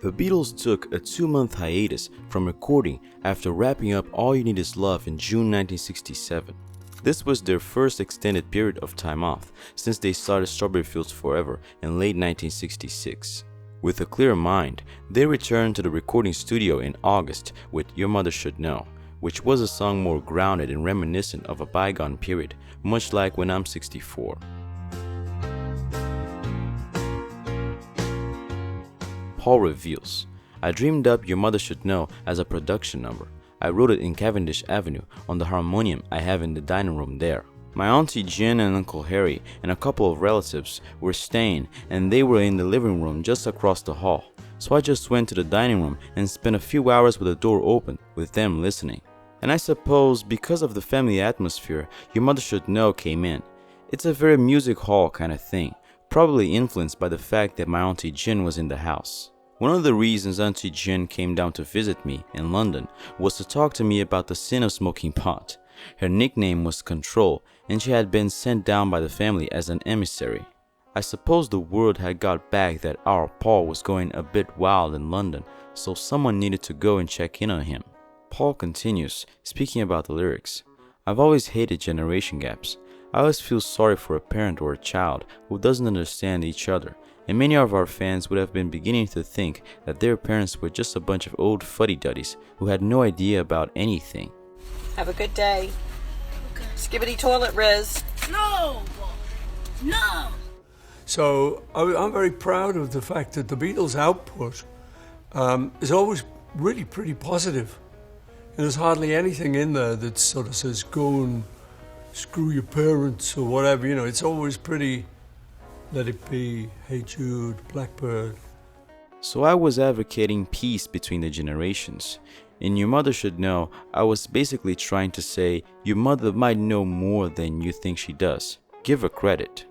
The Beatles took a 2-month hiatus from recording after wrapping up All You Need Is Love in June 1967. This was their first extended period of time off since they started Strawberry Fields Forever in late 1966. With a clear mind, they returned to the recording studio in August with Your Mother Should Know, which was a song more grounded and reminiscent of a bygone period, much like When I'm 64. Paul reveals, I dreamed up Your Mother Should Know as a production number. I wrote it in Cavendish Avenue on the harmonium I have in the dining room there. My Auntie Jen and Uncle Harry and a couple of relatives were staying, and they were in the living room just across the hall. So I just went to the dining room and spent a few hours with the door open with them listening. And I suppose because of the family atmosphere, Your Mother Should Know came in. It's a very music hall kind of thing, probably influenced by the fact that my Auntie Jen was in the house. One of the reasons Auntie Jen came down to visit me in London was to talk to me about the sin of smoking pot. Her nickname was Control, and she had been sent down by the family as an emissary. I suppose the word had got back that our Paul was going a bit wild in London, so someone needed to go and check in on him. Paul continues, speaking about the lyrics. I've always hated generation gaps. I always feel sorry for a parent or a child who doesn't understand each other, and many of our fans would have been beginning to think that their parents were just a bunch of old fuddy-duddies who had no idea about anything. Have a good day. Skibbity toilet, Riz. No! No! So I'm very proud of the fact that the Beatles' output is always really pretty positive. And there's hardly anything in there that sort of says, go and screw your parents or whatever. You know, it's always pretty, Let It Be, Hey Jude, Blackbird. So I was advocating peace between the generations. In Your Mother Should Know, I was basically trying to say, your mother might know more than you think she does. Give her credit.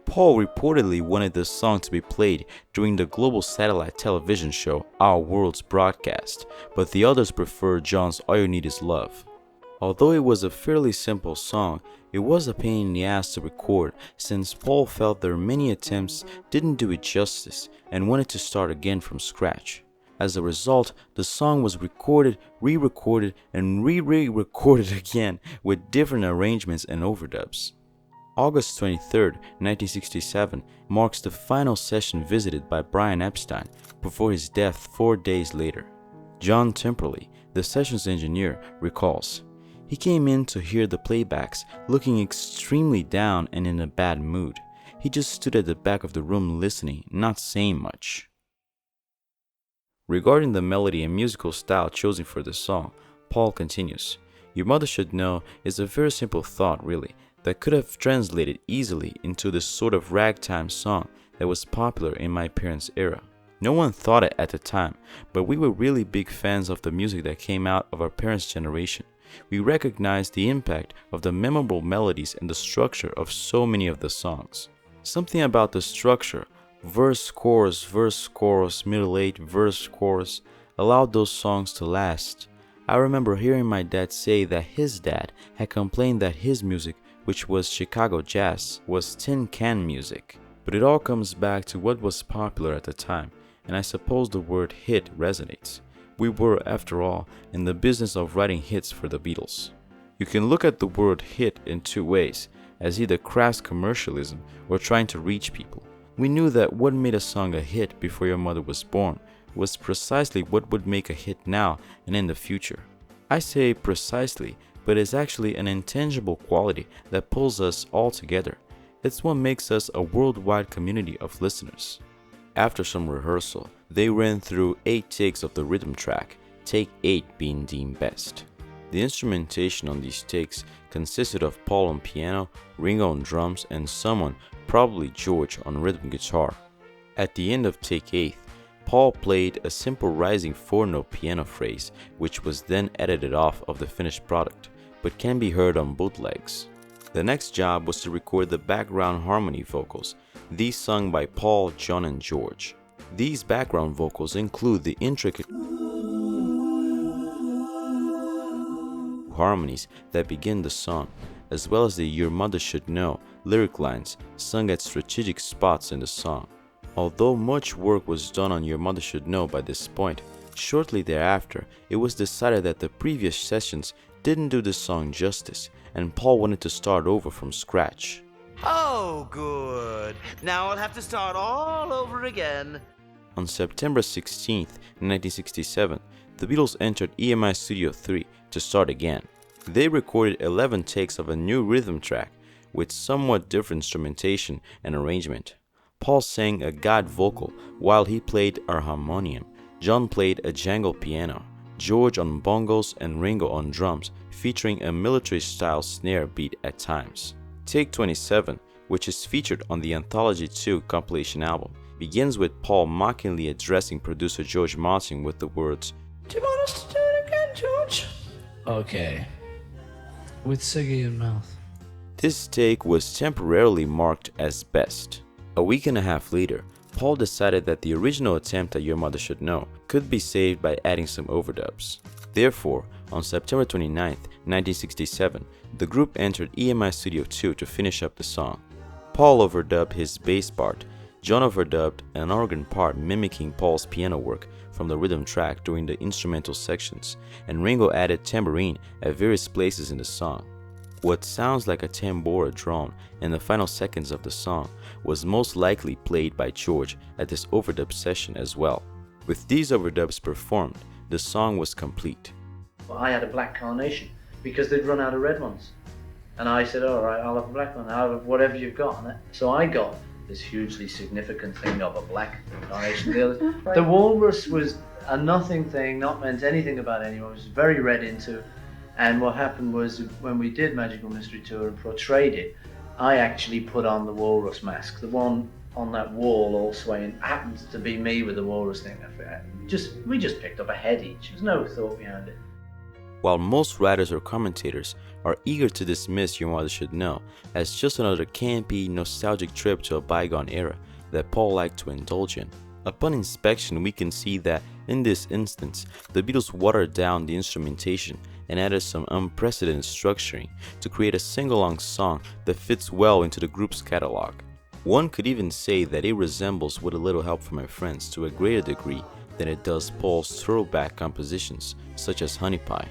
Paul reportedly wanted the song to be played during the global satellite television show Our World's broadcast, but the others preferred John's All You Need Is Love. Although it was a fairly simple song, it was a pain in the ass to record since Paul felt their many attempts didn't do it justice and wanted to start again from scratch. As a result, the song was recorded, re-recorded, and re-recorded again with different arrangements and overdubs. August 23, 1967 marks the final session visited by Brian Epstein before his death 4 days later. John Temperley, the sessions engineer, recalls, he came in to hear the playbacks looking extremely down and in a bad mood. He just stood at the back of the room listening, not saying much. Regarding the melody and musical style chosen for the song, Paul continues, Your Mother Should Know is a very simple thought really, that could have translated easily into the sort of ragtime song that was popular in my parents' era. No one thought it at the time, but we were really big fans of the music that came out of our parents' generation. We recognized the impact of the memorable melodies and the structure of so many of the songs. Something about the structure, verse, chorus, middle eight, verse, chorus, allowed those songs to last. I remember hearing my dad say that his dad had complained that his music, which was Chicago jazz, was tin can music. But it all comes back to what was popular at the time, and I suppose the word hit resonates. We were, after all, in the business of writing hits for the Beatles. You can look at the word hit in two ways, as either crass commercialism or trying to reach people. We knew that what made a song a hit before Your Mother was born was precisely what would make a hit now and in the future. I say precisely, but it's actually an intangible quality that pulls us all together. It's what makes us a worldwide community of listeners. After some rehearsal, they ran through 8 takes of the rhythm track, take 8 being deemed best. The instrumentation on these takes consisted of Paul on piano, Ringo on drums, and someone, probably George, on rhythm guitar. At the end of take 8, Paul played a simple rising 4-note piano phrase, which was then edited off of the finished product, but can be heard on bootlegs. The next job was to record the background harmony vocals, these sung by Paul, John, and George. These background vocals include the intricate harmonies that begin the song, as well as the Your Mother Should Know lyric lines sung at strategic spots in the song. Although much work was done on Your Mother Should Know by this point, shortly thereafter, it was decided that the previous sessions didn't do the song justice, and Paul wanted to start over from scratch. Oh, good. Now I'll have to start all over again. On September 16, 1967, the Beatles entered EMI Studio 3 to start again. They recorded 11 takes of a new rhythm track with somewhat different instrumentation and arrangement. Paul sang a God vocal while he played a harmonium. John played a jangle piano, George on bongos, and Ringo on drums, featuring a military-style snare beat at times. Take 27, which is featured on the Anthology 2 compilation album, begins with Paul mockingly addressing producer George Martin with the words, Do you want us to do it again, George? Okay. With Siggy in mouth. This take was temporarily marked as best. A week and a half later, Paul decided that the original attempt at Your Mother Should Know could be saved by adding some overdubs. Therefore, on September 29, 1967, the group entered EMI Studio 2 to finish up the song. Paul overdubbed his bass part, John overdubbed an organ part mimicking Paul's piano work from the rhythm track during the instrumental sections, and Ringo added tambourine at various places in the song. What sounds like a tambora drum in the final seconds of the song was most likely played by George at this overdub session as well. With these overdubs performed, the song was complete. I had a black carnation because they'd run out of red ones. And I said, all right, I'll have a black one, I'll have whatever you've got on it. So I got this hugely significant thing of a black carnation. The walrus was a nothing thing, not meant anything about anyone, it was very read into. And what happened was when we did Magical Mystery Tour and portrayed it, I actually put on the walrus mask. The one on that wall all swaying happens to be me with the walrus thing. We just picked up a head each. There's no thought behind it. While most writers or commentators are eager to dismiss Your Mother Should Know as just another campy, nostalgic trip to a bygone era that Paul liked to indulge in, upon inspection we can see that in this instance, the Beatles watered down the instrumentation and added some unprecedented structuring to create a sing-along song that fits well into the group's catalog. One could even say that it resembles, with a little help from my friends, to a greater degree than it does Paul's throwback compositions such as Honey Pie.